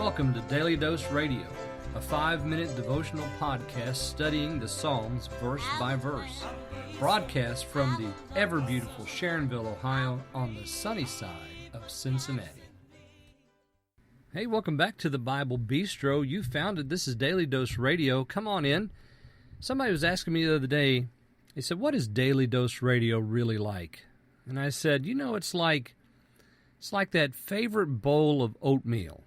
Welcome to Daily Dose Radio, a 5-minute devotional podcast studying the Psalms verse by verse. Broadcast from the ever-beautiful Sharonville, Ohio, on the sunny side of Cincinnati. Hey, welcome back to the Bible Bistro. You found it. This is Daily Dose Radio. Come on in. Somebody was asking me the other day, they said, what is Daily Dose Radio really like? And I said, it's like that favorite bowl of oatmeal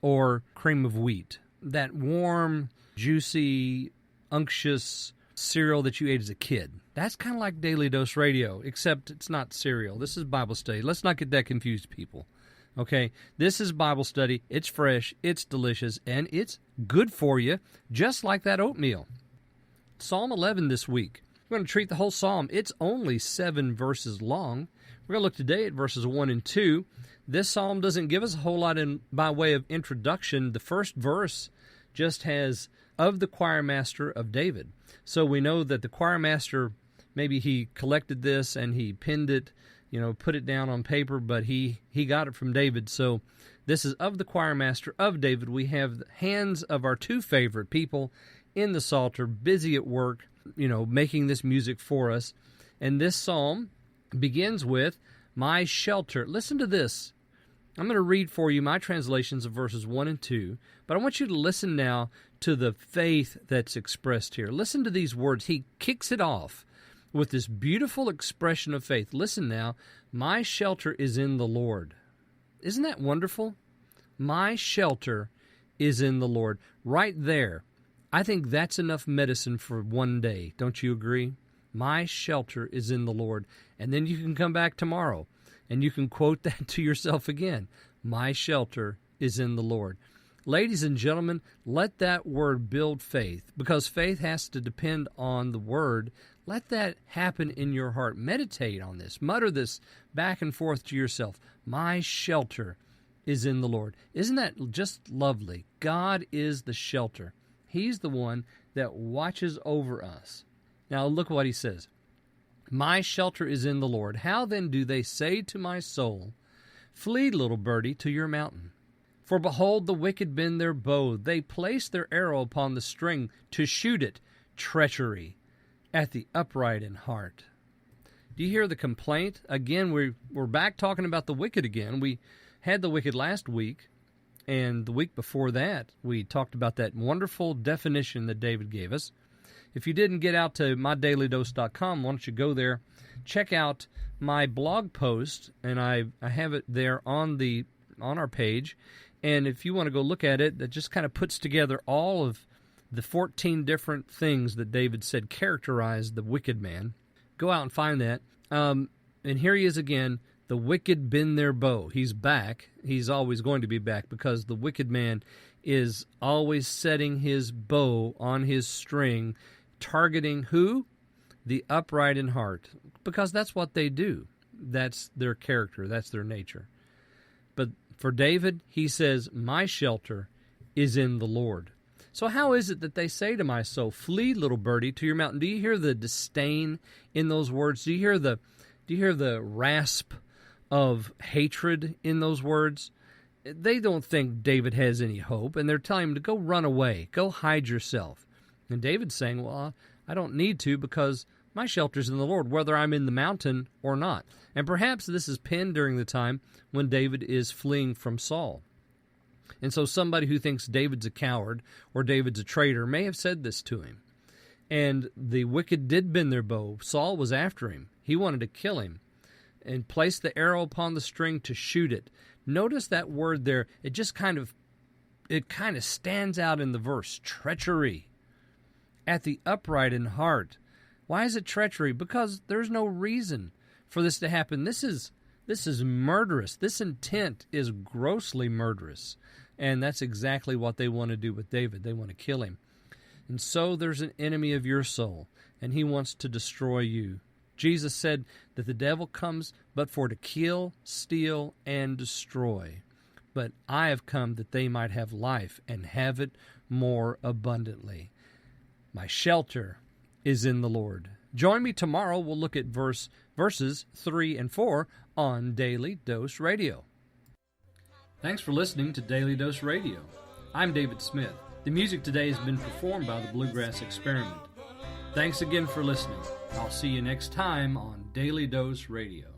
or cream of wheat, that warm, juicy, unctuous cereal that you ate as a kid. That's kind of like Daily Dose Radio, except it's not cereal. This is Bible study. Let's not get that confused, people. Okay? This is Bible study. It's fresh, it's delicious, and it's good for you, just like that oatmeal. Psalm 11 this week. We're going to treat the whole psalm. It's only 7 verses long. We're going to look today at verses 1 and 2. This psalm doesn't give us a whole lot by way of introduction. The first verse just has, of the choir master of David. So we know that the choir master, maybe he collected this and he pinned it, put it down on paper, but he got it from David. So this is of the choir master of David. We have the hands of our two favorite people in the Psalter, busy at work, making this music for us. And this psalm begins with, my shelter. Listen to this. I'm going to read for you my translations of verses 1 and 2, but I want you to listen now to the faith that's expressed here. Listen to these words. He kicks it off with this beautiful expression of faith. Listen now. My shelter is in the Lord. Isn't that wonderful? My shelter is in the Lord. Right there. I think that's enough medicine for one day. Don't you agree? My shelter is in the Lord. And then you can come back tomorrow and you can quote that to yourself again. My shelter is in the Lord. Ladies and gentlemen, let that word build faith, because faith has to depend on the word. Let that happen in your heart. Meditate on this. Mutter this back and forth to yourself. My shelter is in the Lord. Isn't that just lovely? God is the shelter. He's the one that watches over us. Now look what he says. My shelter is in the Lord. How then do they say to my soul, flee, little birdie, to your mountain? For behold, the wicked bend their bow. They place their arrow upon the string to shoot it. Treachery at the upright in heart. Do you hear the complaint? Again, we're back talking about the wicked again. We had the wicked last week, and the week before that, we talked about that wonderful definition that David gave us. If you didn't get out to mydailydose.com, why don't you go there, check out my blog post, and I have it there on our page. And if you want to go look at it, that just kind of puts together all of the 14 different things that David said characterized the wicked man. Go out and find that. And here he is again. The wicked bend their bow. He's back. He's always going to be back, because the wicked man is always setting his bow on his string, targeting who? The upright in heart, because that's what they do. That's their character. That's their nature. But for David, he says, my shelter is in the Lord. So how is it that they say to my soul, flee, little birdie, to your mountain? Do you hear the disdain in those words? Do you hear the rasp of hatred in those words? They don't think David has any hope, and they're telling him to go run away, go hide yourself. And David's saying, well, I don't need to, because my shelter's in the Lord, whether I'm in the mountain or not. And perhaps this is penned during the time when David is fleeing from Saul. And so somebody who thinks David's a coward or David's a traitor may have said this to him. And the wicked did bend their bow. Saul was after him. He wanted to kill him and placed the arrow upon the string to shoot it. Notice that word there. It just kind of stands out in the verse. Treachery at the upright in heart. Why is it treachery? Because there's no reason for this to happen. This is murderous. This intent is grossly murderous. And that's exactly what they want to do with David. They want to kill him. And so there's an enemy of your soul, and he wants to destroy you. Jesus said that the devil comes but for to kill, steal, and destroy. But I have come that they might have life and have it more abundantly. My shelter is in the Lord. Join me tomorrow. We'll look at verses 3 and 4 on Daily Dose Radio. Thanks for listening to Daily Dose Radio. I'm David Smith. The music today has been performed by the Bluegrass Experiment. Thanks again for listening. I'll see you next time on Daily Dose Radio.